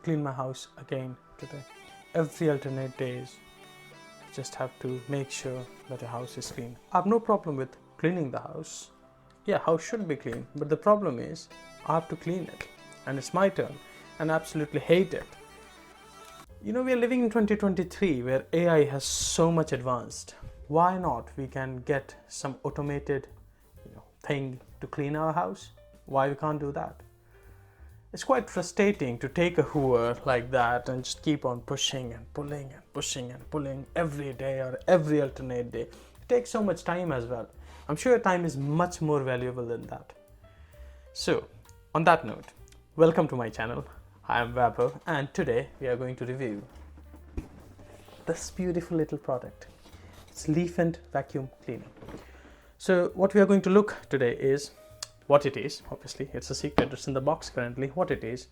clean my house again today. Every alternate days, just have to make sure that your house is clean. I have no problem with cleaning the house. Yeah, house should be clean, but the problem is I have to clean it, and it's my turn, and I absolutely hate it. We are living in 2023 where AI has so much advanced. Why not we can get some automated thing to clean our house? Why we can't do that? It's quite frustrating to take a hoover like that and just keep on pushing and pulling and pushing and pulling every day or every alternate day. It takes so much time as well. I'm sure time is much more valuable than that. So, on that note, welcome to my channel. I am Vaibhav, and today we are going to review this beautiful little product. It's Lefant vacuum cleaner. So what we are going to look today is what it is. Obviously it's a secret, it's in the box currently. What it is,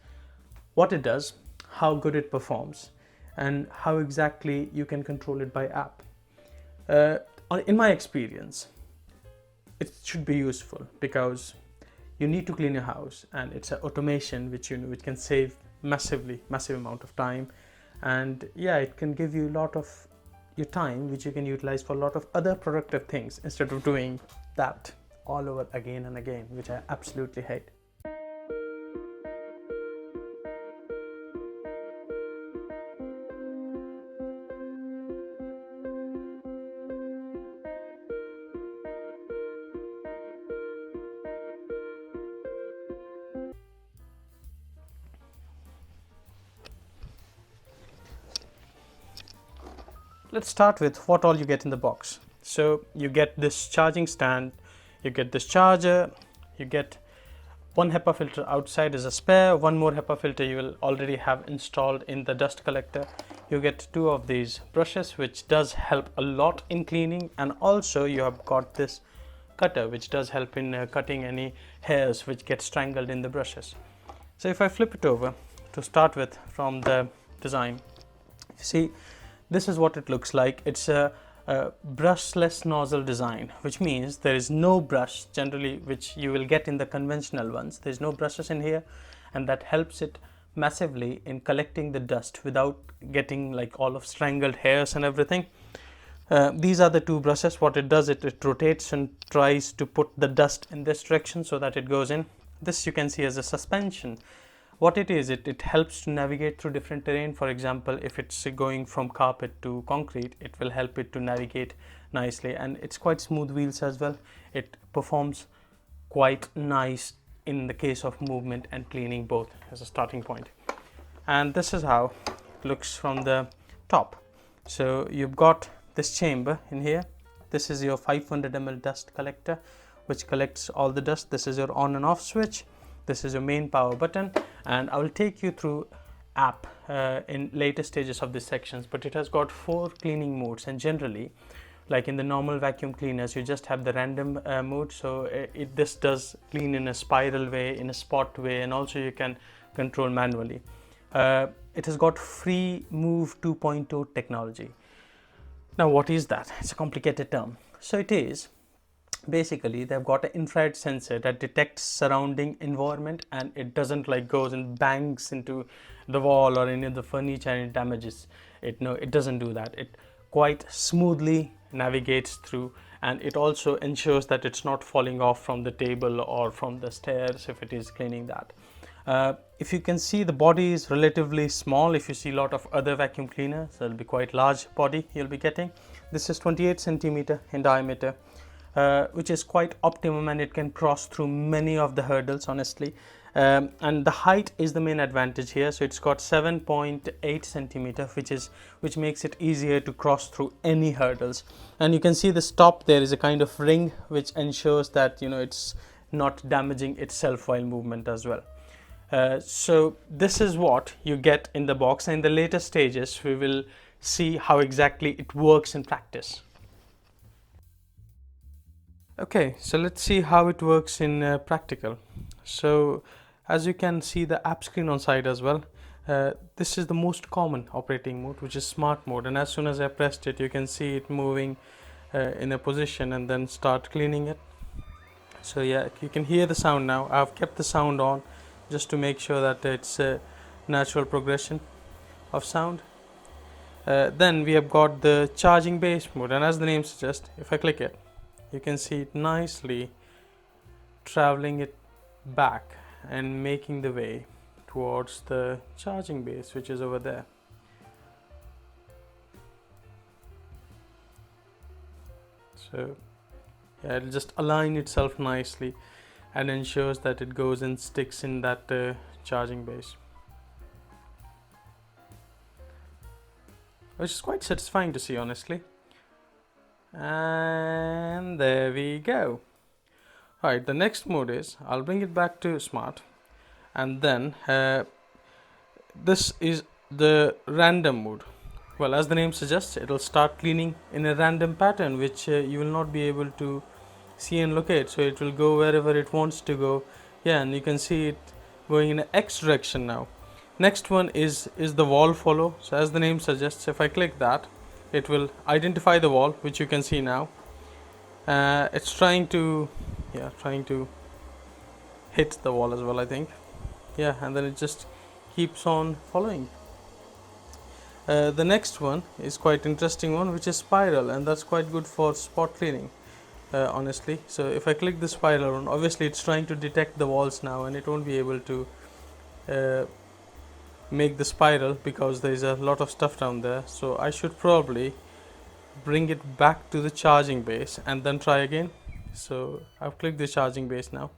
what it does, how good it performs, and how exactly you can control it by app. In my experience, it should be useful because you need to clean your house, and it's an automation which can save massive amount of time, and yeah, it can give you a lot of your time which you can utilize for a lot of other productive things instead of doing that all over again and again, which I absolutely hate. Let's start with what all you get in the box. So you get this charging stand, you get this charger, you get one HEPA filter outside as a spare, one more HEPA filter you will already have installed in the dust collector. You get two of these brushes, which does help a lot in cleaning, and also you have got this cutter which does help in cutting any hairs which get strangled in the brushes. So if I flip it over to start with from the design, you see this is what it looks like. It's a brushless nozzle design, which means there is no brush generally, which you will get in the conventional ones. There's no brushes in here, and that helps it massively in collecting the dust without getting like all of strangled hairs and everything. These are the two brushes. What it does, it rotates and tries to put the dust in this direction so that it goes in. This you can see as a suspension. What it is, it helps to navigate through different terrain. For example, if it's going from carpet to concrete, it will help it to navigate nicely, and it's quite smooth wheels as well. It performs quite nice in the case of movement and cleaning both as a starting point. And this is how it looks from the top. So you've got this chamber in here. This is your 500 ml dust collector, which collects all the dust. This is your on and off switch. This is your main power button, and I will take you through app in later stages of this sections, but it has got 4 cleaning modes, and generally like in the normal vacuum cleaners you just have the random mode. So this does clean in a spiral way, in a spot way, and also you can control manually. It has got free move 2.0 technology. Now what is that? It's a complicated term. So it is basically they've got an infrared sensor that detects surrounding environment, and it doesn't like goes and bangs into the wall or any of the furniture and it damages it. No, it doesn't do that. It quite smoothly navigates through, and it also ensures that it's not falling off from the table or from the stairs if it is cleaning that. If you can see, the body is relatively small. If you see a lot of other vacuum cleaners, there'll be quite large body you'll be getting. This is 28 centimeter in diameter, which is quite optimum, and it can cross through many of the hurdles honestly. And the height is the main advantage here. So it's got 7.8 centimeter, which makes it easier to cross through any hurdles. And you can see the top there is a kind of ring which ensures that it's not damaging itself while movement as well. So this is what you get in the box, and in the later stages we will see how exactly it works in practice. Okay, so let's see how it works in practical. So as you can see the app screen on side as well, this is the most common operating mode, which is smart mode, and as soon as I pressed it you can see it moving in a position and then start cleaning it. So yeah, you can hear the sound now. I've kept the sound on just to make sure that it's natural progression of sound. Then we have got the charging base mode, and as the name suggests, if I click it, you can see it nicely traveling it back and making the way towards the charging base, which is over there. So yeah, it'll just align itself nicely and ensures that it goes and sticks in that charging base, which is quite satisfying to see, honestly. And there we go. Alright, the next mode is, I'll bring it back to smart, and then this is the random mode. Well, as the name suggests, it will start cleaning in a random pattern, which you will not be able to see and locate. So it will go wherever it wants to go. Yeah, and you can see it going in an X direction now. Next one is the wall follow. So as the name suggests, if I click that, it will identify the wall, which you can see now. It's trying to hit the wall as well, I think. Yeah, and then it just keeps on following. The next one is quite interesting one, which is spiral, and that's quite good for spot cleaning, honestly. So if I click the spiral one, obviously it's trying to detect the walls now, and it won't be able to make the spiral because there is a lot of stuff down there. So I should probably bring it back to the charging base and then try again. So I've clicked the charging base now.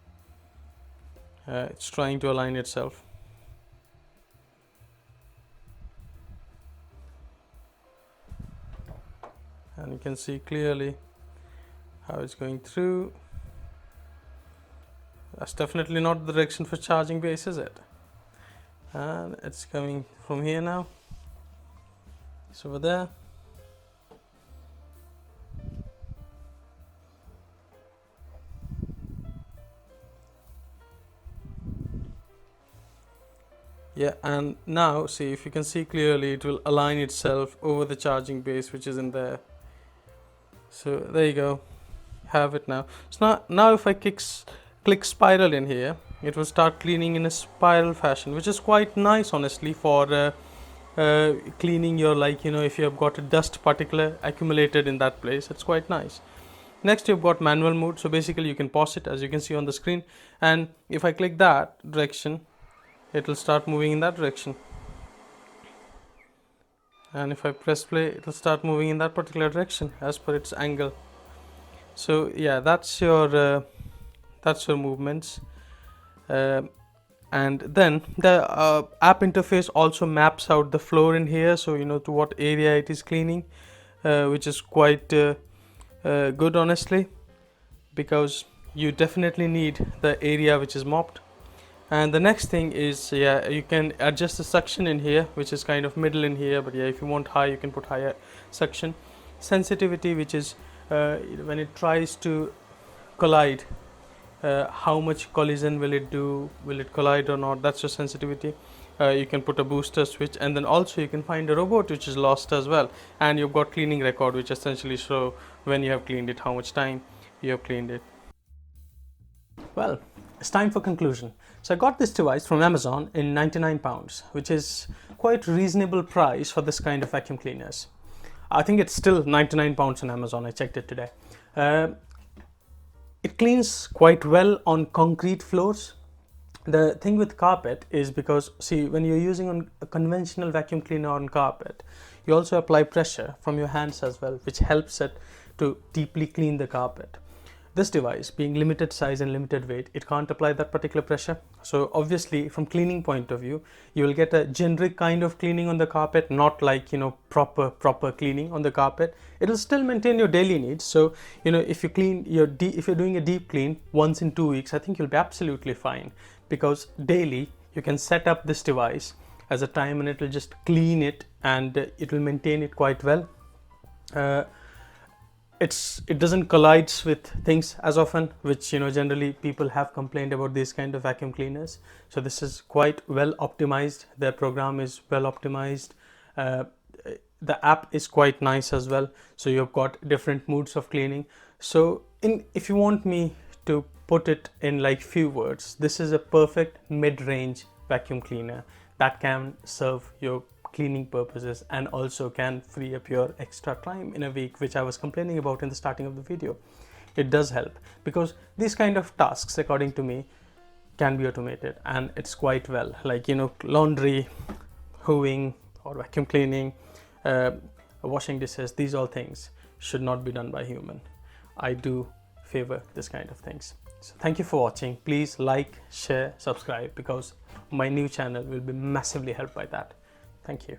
It's trying to align itself. And you can see clearly how it's going through. That's definitely not the direction for charging base, is it? And it's coming from here now. It's over there. Yeah, and now see, if you can see clearly, it will align itself over the charging base, which is in there. So there you go, have it now. So now if I click spiral in here, it will start cleaning in a spiral fashion, which is quite nice, honestly, for cleaning your, like, if you have got a dust particle accumulated in that place. It's quite nice. Next, you've got manual mode. So basically you can pause it, as you can see on the screen, and if I click that direction, it will start moving in that direction, and if I press play, it will start moving in that particular direction as per its angle. So yeah, that's your movements. And then the app interface also maps out the floor in here, so to what area it is cleaning, which is quite good, honestly, because you definitely need the area which is mopped. And the next thing is, yeah, you can adjust the suction in here, which is kind of middle in here, but yeah, if you want high, you can put higher suction. Sensitivity, which is when it tries to collide, how much collision will it do, will it collide or not, that's your sensitivity. You can put a booster switch, and then also you can find a robot which is lost as well, and you've got cleaning record, which essentially show when you have cleaned it, how much time you have cleaned it. Well, it's time for conclusion. So I got this device from Amazon in £99, which is quite reasonable price for this kind of vacuum cleaners. I think it's still £99 on Amazon. I checked it today. It cleans quite well on concrete floors. The thing with carpet is, because see, when you're using a conventional vacuum cleaner on carpet, you also apply pressure from your hands as well, which helps it to deeply clean the carpet. This device, being limited size and limited weight, it can't apply that particular pressure. So obviously, from cleaning point of view, you will get a generic kind of cleaning on the carpet, not like proper cleaning on the carpet. It will still maintain your daily needs. So if you clean if you're doing a deep clean once in 2 weeks, I think you'll be absolutely fine, because daily you can set up this device as a time, and it will just clean it, and it will maintain it quite well. It doesn't collide with things as often, which generally people have complained about these kind of vacuum cleaners. So this is quite well optimized. Their program is well optimized. The app is quite nice as well. So you've got different moods of cleaning. So if you want me to put it in like few words, this is a perfect mid-range vacuum cleaner that can serve your cleaning purposes and also can free up your extra time in a week, which I was complaining about in the starting of the video. It does help because these kind of tasks, according to me, can be automated, and it's quite well, like, you know, laundry, hooving or vacuum cleaning, washing dishes, these all things should not be done by human. I do favor this kind of things. So thank you for watching. Please like, share, subscribe, because my new channel will be massively helped by that. Thank you.